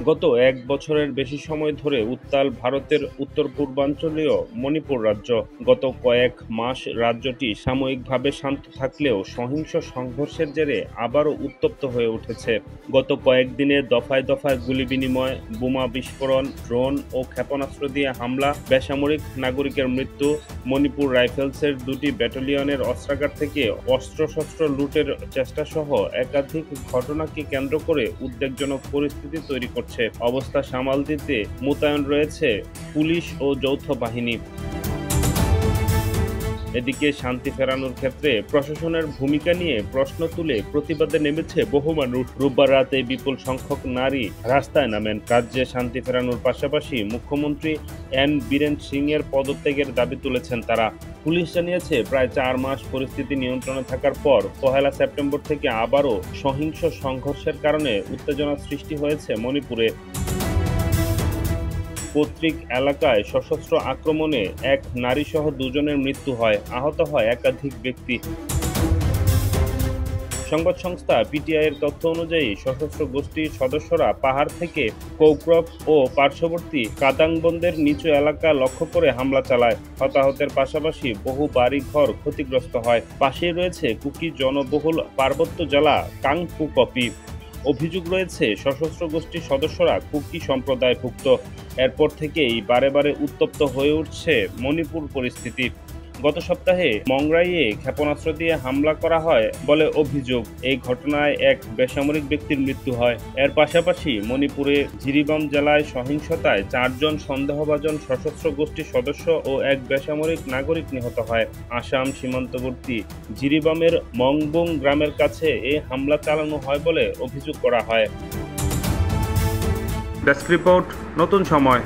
গত এক বছরের বেশি সময় ধরে উত্তাল ভারতের উত্তর-পূর্বাঞ্চলীয় মণিপুর রাজ্য। গত কয়েক মাস রাজ্যটি সাময়িকভাবে শান্ত থাকলেও সহিংস সংঘর্ষের জেরে আবারও উত্তপ্ত হয়ে উঠেছে। গত কয়েকদিনে দফায় দফায় গুলি বিনিময়, বোমা বিস্ফোরণ, ড্রোন ও ক্ষেপণাস্ত্র দিয়ে হামলা, বেসামরিক নাগরিকের মৃত্যু, মণিপুর রাইফেলসের 2টি ব্যাটালিয়নের অস্ত্রাগার থেকে অস্ত্রশস্ত্র লুটের চেষ্টাসহ একাধিক ঘটনাকে কেন্দ্র করে উদ্বেগজনক পরিস্থিতি তৈরি করছে। অবস্থা সামাল দিতে মোতায়েন রয়েছে পুলিশ ও যৌথ বাহিনী। এদিকে শান্তি ফেরানোর ক্ষেত্রে প্রশাসনের ভূমিকা নিয়ে প্রশ্ন তুলে প্রতিবাদে নেমেছে বহু মানুষ। রোববার রাতে বিপুল সংখ্যক নারী রাস্তায় নামেন। রাজ্যে শান্তি ফেরানোর পাশাপাশি মুখ্যমন্ত্রী এন বীরেন সিং এর পদত্যাগের দাবি তুলেছেন তারা। পুলিশ জানিয়েছে, প্রায় 4 মাস পরিস্থিতি নিয়ন্ত্রণে থাকার পর 1 সেপ্টেম্বর থেকে আবারও সহিংস সংঘর্ষের কারণে উত্তেজনা সৃষ্টি হয়েছে মণিপুরে। পৈতৃক এলাকায় সশস্ত্র আক্রমণে এক নারীসহ 2 জনের মৃত্যু হয়, আহত হয় একাধিক ব্যক্তি। সংবাদ সংস্থা পিটিআইয়ের তথ্য অনুযায়ী সশস্ত্র গোষ্ঠীর সদস্যরা পাহাড় থেকে কৌক্রপ ও পার্শ্ববর্তী কাদাংবন্দের নিচু এলাকা লক্ষ্য করে হামলা চালায়। হতাহতের পাশাপাশি বহু বাড়িঘর ক্ষতিগ্রস্ত হয়। পাশেই রয়েছে কুকি জনবহুল পার্বত্য জেলা কাংপুকপি। অভিযোগ রয়েছে, সশস্ত্র গোষ্ঠীর সদস্যরা কুকি সম্প্রদায়ভুক্ত। এরপর থেকেই বারে বারে উত্তপ্ত হয়ে উঠছে মণিপুর পরিস্থিতি। গত সপ্তাহে মংরাইয়ে ক্ষেপণাস্ত্র দিয়ে হামলা করা হয় বলে অভিযোগ। এই ঘটনায় এক বেসামরিক ব্যক্তির মৃত্যু হয়। এর পাশাপাশি মণিপুরে জিরিবাম জেলায় সহিংসতায় 4 জন সন্দেহভাজন সশস্ত্র গোষ্ঠীর সদস্য ও এক বেসামরিক নাগরিক নিহত হয়। আসাম সীমান্তবর্তী জিরিবামের মংবুং গ্রামের কাছে এই হামলা চালানো হয় বলে অভিযোগ করা হয়। ডেস্ক রিপোর্ট, নতুন সময়।